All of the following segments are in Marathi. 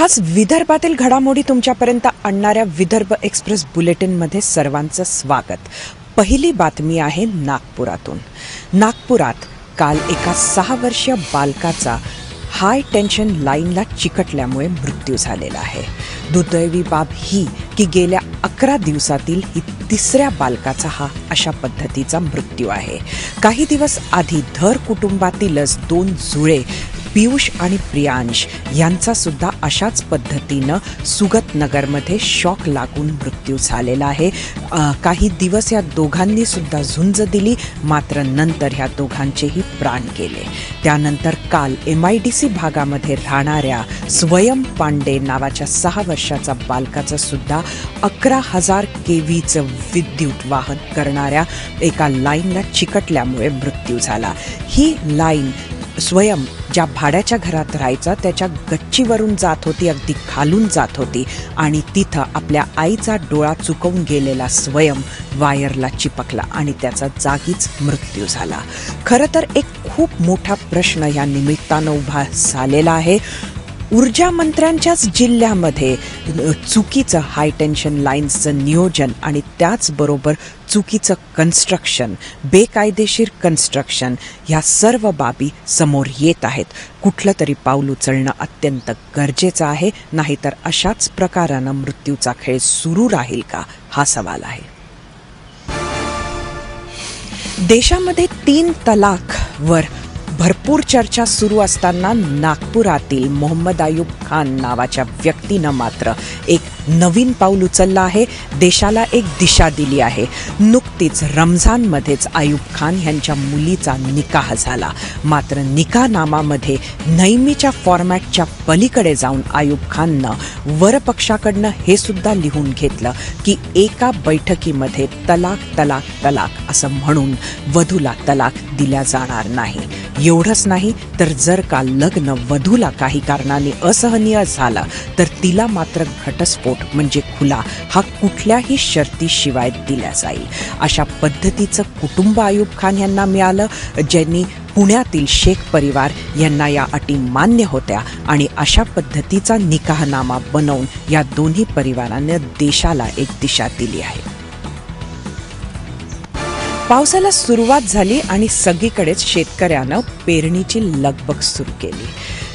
आज विदर्भातील घडामोडी तुमच्यापर्यंत आणणाऱ्या विदर्भ एक्सप्रेस बुलेटिनमध्ये सर्वांचं स्वागत. पहिली बातमी आहे नागपुरातून. नागपुरात काल एका 6 वर्षीय बालकाचा हाय टेन्शन लाईनला चिकटल्यामुळे मृत्यू झालेला आहे. दुर्दैवी बाब ही की गेल्या 11 दिवसातील ही 3ऱ्या बालकाचा हा अशा पद्धतीचा मृत्यू आहे. काही दिवस आधी धर कुटुंबातीलच 2 जुळे पियुष आणि प्रियांश यांचा सुद्धा अशाच पद्धतीनं सुगत नगरमध्ये शॉक लागून मृत्यू झालेला आहे. काही दिवस या दोघांनी सुद्धा झुंज दिली, मात्र नंतर ह्या दोघांचेही प्राण गेले. त्यानंतर काल MIDC भागामध्ये राहणाऱ्या स्वयं पांडे नावाच्या 6 वर्षाचा बालकाचं सुद्धा 11,000 kVचं विद्युत वाहन करणाऱ्या एका लाईनला चिकटल्यामुळे मृत्यू झाला. ही लाईन स्वयं ज्या भाड्याच्या घरात राहायचा त्याच्या गच्चीवरून जात होती, अगदी खालून जात होती आणि तिथं आपल्या आईचा डोळा चुकवून गेलेला स्वयं वायरला चिपकला आणि त्याचा जागीच मृत्यू झाला. खरं तर एक खूप मोठा प्रश्न या निमित्तानं उभा झालेला आहे. ऊर्जा मंत्र्यांच्याच जिल्ह्यामध्ये चुकीचं हाय टेन्शन लाईन्सचं नियोजन आणि त्याचबरोबर चुकीचं कन्स्ट्रक्शन, बेकायदेशीर कन्स्ट्रक्शन ह्या सर्व बाबी समोर येत आहेत. कुठलं तरी पाऊल उचलणं अत्यंत गरजेचं आहे, नाहीतर अशाच प्रकारानं मृत्यूचा खेळ सुरू राहील का हा सवाल आहे. देशामध्ये 3 तलाकवर भरपूर चर्चा सुरू असताना नागपुरातील मोहम्मद अयूब खान नावाच्या व्यक्तीनं मात्र एक नवीन पाऊल उचललं आहे. देशाला एक दिशा दिली आहे. नुकतीच रमझानमध्येच अयूब खान यांच्या मुलीचा निकाह झाला. मात्र निकाहनामामध्ये नेहमीच्या फॉर्मॅटच्या पलीकडे जाऊन अयूब खाननं वरपक्षाकडनं हे सुद्धा लिहून घेतलं की एका बैठकीमध्ये तलाक तलाक तलाक असं म्हणून वधूला तलाक दिल्या जाणार नाही. एवढंच नाही तर जर का लग्न वधूला काही कारणाने असहनीय झाला तर तिला मात्र घटस्फोट म्हणजे खुला हा कुठल्याही शर्तीशिवाय दिला जाईल. अशा पद्धतीचं कुटुंब अयूब खान यांना मिळालं, ज्यांनी पुण्यातील शेख परिवार यांना या अटी मान्य होत्या आणि अशा पद्धतीचा निकाहनामा बनवून या दोन्ही परिवारांनी देशाला एक दिशा दिली आहे. पावसाला सुरुवात झाली आणि सगळीकडेच शेतकऱ्यानं पेरणीची लगबग सुरू केली.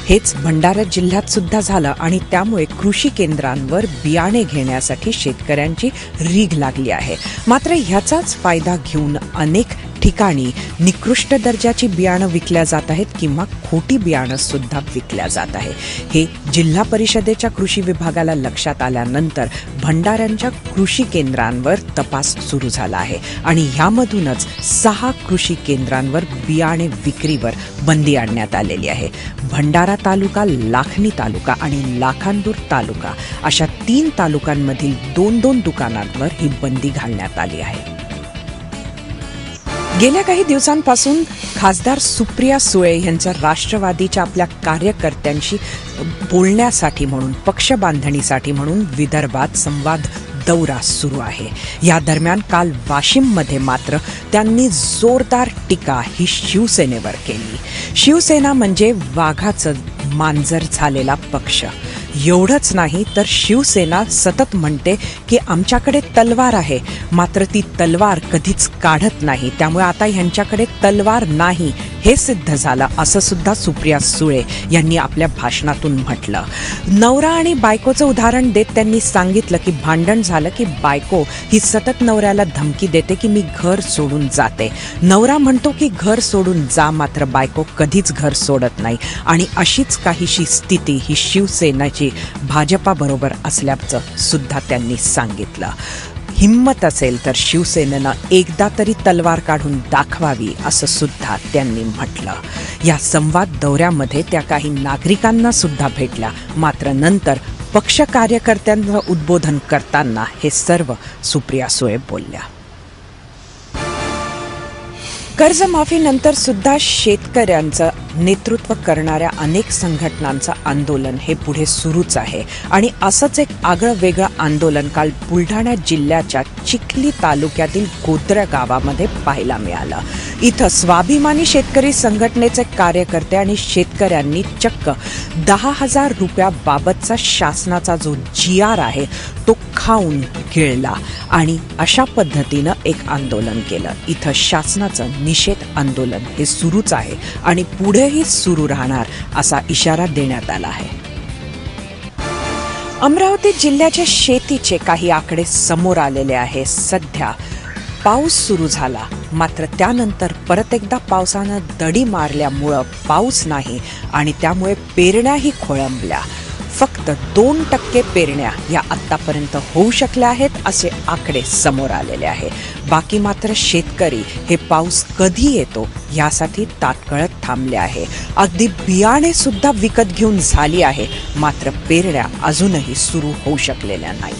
हेच भंडारा जिल्ह्यात सुद्धा झालं आणि त्यामुळे कृषी केंद्रांवर बियाणे घेण्यासाठी शेतकऱ्यांची रीघ लागली आहे. मात्र ह्याचाच फायदा घेऊन अनेक ठिकाणी निकृष्ट दर्जाची बियाणं विकल्या जात आहेत किंवा खोटी बियाणं सुद्धा विकल्या जात आहे. हे जिल्हा परिषदेच्या कृषी विभागाला लक्षात आल्यानंतर भंडाऱ्यांच्या कृषी केंद्रांवर तपास सुरू झाला आहे आणि ह्यामधूनच 6 कृषी केंद्रांवर बियाणे विक्रीवर बंदी आणण्यात आलेली आहे. भंडारा तालुका, लाखनी तालुका आणि लाखांदूर तालुका अशा 3 तालुक्यांमधील 2-2 दुकानांवर ही बंदी घालण्यात आली आहे. गेल्या काही दिवसांपासून खासदार सुप्रिया सुळे यांच्या राष्ट्रवादीच्या आपल्या कार्यकर्त्यांशी बोलण्यासाठी म्हणून, पक्ष बांधणीसाठी म्हणून विदर्भात संवाद दौरा सुरू आहे. या दरम्यान काल वाशिममध्ये मात्र त्यांनी जोरदार टीका ही शिवसेनेवर केली. शिवसेना म्हणजे वाघाचं मांजर झालेला पक्ष. एवढंच नाही तर शिवसेना सतत म्हणते की आमच्याकडे तलवार आहे, मात्र ती तलवार कधीच काढत नाही. त्यामुळे आता ह्यांच्याकडे तलवार नाही हे सिद्ध झालं, असं सुद्धा सुप्रिया सुळे यांनी आपल्या भाषणातून म्हटलं. नवरा आणि बायकोचं उदाहरण देत त्यांनी सांगितलं की भांडण झालं की बायको ही सतत नवऱ्याला धमकी देते की मी घर सोडून जाते. नवरा म्हणतो की घर सोडून जा, मात्र बायको कधीच घर सोडत नाही आणि अशीच काहीशी स्थिती ही शिवसेनेची भाजपाबरोबर असल्याचं सुद्धा त्यांनी सांगितलं. हिम्मत असेल तर शिवसेनेनं एकदा तरी तलवार काढून दाखवावी असं सुद्धा त्यांनी म्हटलं. या संवाद दौऱ्यामध्ये त्या काही नागरिकांना सुद्धा भेटल्या, मात्र नंतर पक्ष कार्यकर्त्यांना उद्बोधन करताना हे सर्व सुप्रिया सुळे बोलल्या. कर्जमाफीनंतर सुद्धा शेतकऱ्यांचं नेतृत्व करणाऱ्या अनेक संघटनांचं आंदोलन हे पुढे सुरूच आहे आणि असंच एक आगळं वेगळं आंदोलन काल बुलढाणा जिल्ह्याच्या चिखली तालुक्यातील गोद्र गावामध्ये पाहायला मिळालं. इथं स्वाभिमानी शेतकरी संघटनेचे कार्यकर्ते आणि शेतकऱ्यांनी चक्क 10,000 रुपयाबाबतचा शासनाचा जो GR आहे तो खाऊन गिळला आणि अशा पद्धतीनं एक आंदोलन केलं. इथं शासनाचं निषेध आंदोलन हे सुरूच आहे आणि पुढेही सुरू राहणार असा इशारा देण्यात आला आहे. अमरावती जिल्ह्याच्या शेतीचे काही आकडे समोर आलेले आहे. सध्या पाऊस सुरू झाला, मात्र त्यानंतर परत एकदा पावसानं दडी मारल्यामुळं पाऊस नाही आणि त्यामुळे पेरण्याही खोळंबल्या. फक्त 2% पेरण्या या आतापर्यंत होऊ शकल्या आहेत असे आकडे समोर आलेले आहे. बाकी मात्र शेतकरी हे पाऊस कधी येतो यासाठी ताटकळत थांबले आहे. अगदी बियाणे सुद्धा विकत घेऊन झाली आहे, मात्र पेरण्या अजूनही सुरू होऊ शकलेल्या नाही.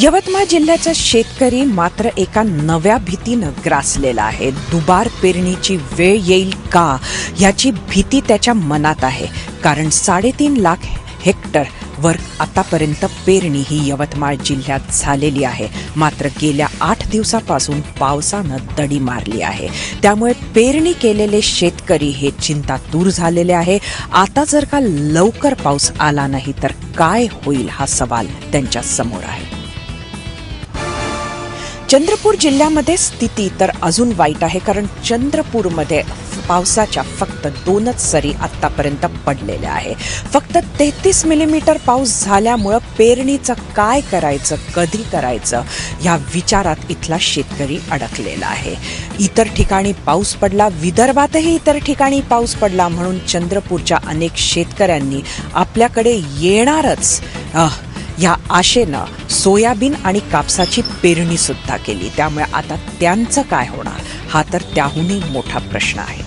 यवतमाळ जिल्ह्याचा शेतकरी मात्र एका नव्या भीतीनं ग्रासलेला आहे. दुबार पेरणीची वेळ येईल का याची भीती त्याच्या मनात आहे. कारण 3.5 लाख हेक्टर वर आतापर्यंत पेरणी ही यवतमाळ जिल्ह्यात झालेली आहे. मात्र गेल्या 8 दिवसापासून पावसानं दडी मारली आहे. त्यामुळे पेरणी केलेले शेतकरी हे चिंतातूर झालेले आहे. आता जर का लवकर पाऊस आला नाही तर काय होईल हा सवाल त्यांच्या समोर आहे. चंद्रपूर जिल्ह्यामध्ये स्थिती तर अजून वाईट आहे, कारण चंद्रपूरमध्ये पावसाच्या फक्त 2च सरी आतापर्यंत पडलेल्या आहे. फक्त 33 मिलीमीटर पाऊस झाल्यामुळं पेरणीचं काय करायचं, कधी करायचं या विचारात इथला शेतकरी अडकलेला आहे. इतर ठिकाणी पाऊस पडला, विदर्भातही इतर ठिकाणी पाऊस पडला म्हणून चंद्रपूरच्या अनेक शेतकऱ्यांनी आपल्याकडे येणारच या आशेनं सोयाबीन आणि कापसाची पेरणी सुद्धा केली. त्यामुळे आता त्यांचं काय होणार हा तर त्याहूनही मोठा प्रश्न आहे.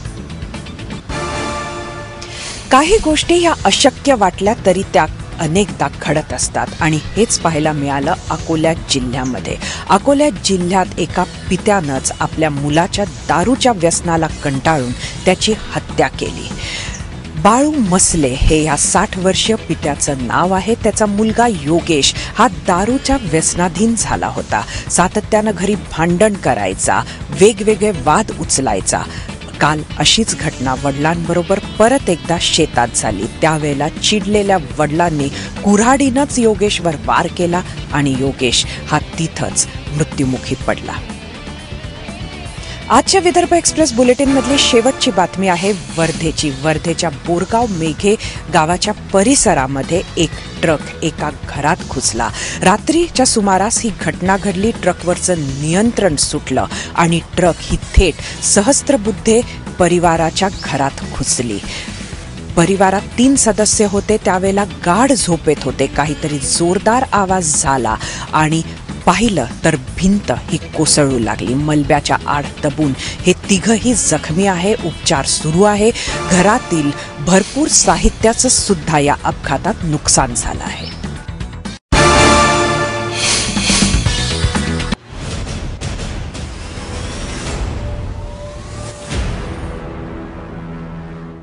काही गोष्टी ह्या अशक्य वाटल्या तरी त्या अनेकदा घडत असतात आणि हेच पाहायला मिळालं अकोला जिल्ह्यामध्ये. अकोला जिल्ह्यात एका पित्यानंच आपल्या मुलाच्या दारूच्या व्यसनाला कंटाळून त्याची हत्या केली. बाळू मसले हे या 60 वर्षीय पित्याचं नाव आहे. त्याचा मुलगा योगेश हा दारूच्या व्यसनाधीन झाला होता. सातत्यानं घरी भांडण करायचा, वेगवेगळे वाद उचलायचा. काल अशीच घटना वडिलांबरोबर परत एकदा शेतात झाली. त्यावेळेला चिडलेल्या वडिलांनी कुऱ्हाडीनंच योगेशवर वार केला आणि योगेश हा तिथंच मृत्युमुखी पडला. आजच्या विदर्भ एक्सप्रेस बुलेटिन मधली शेवटची बातमी आहे वर्धेची. वर्धेच्या बोरगाव मेघे गावाच्या परिसरामध्ये एक ट्रक एका घरात घुसला. रात्रीच्या सुमारास ही घटना घडली. ट्रकवरचं नियंत्रण सुटलं आणि ट्रक ही थेट सहस्त्रबुद्धे परिवाराच्या घरात घुसली. परिवारात 3 सदस्य होते. त्यावेळेला गाढ झोपेत होते. काहीतरी जोरदार आवाज झाला आणि पाहिलं तर भिंत ही कोसळू लागली. मलब्याच्या आड दबून हे तिघही जखमी आहे. उपचार सुरू आहे. घरातील भरपूर साहित्याचं सुद्धा या अपघातात नुकसान झालं आहे.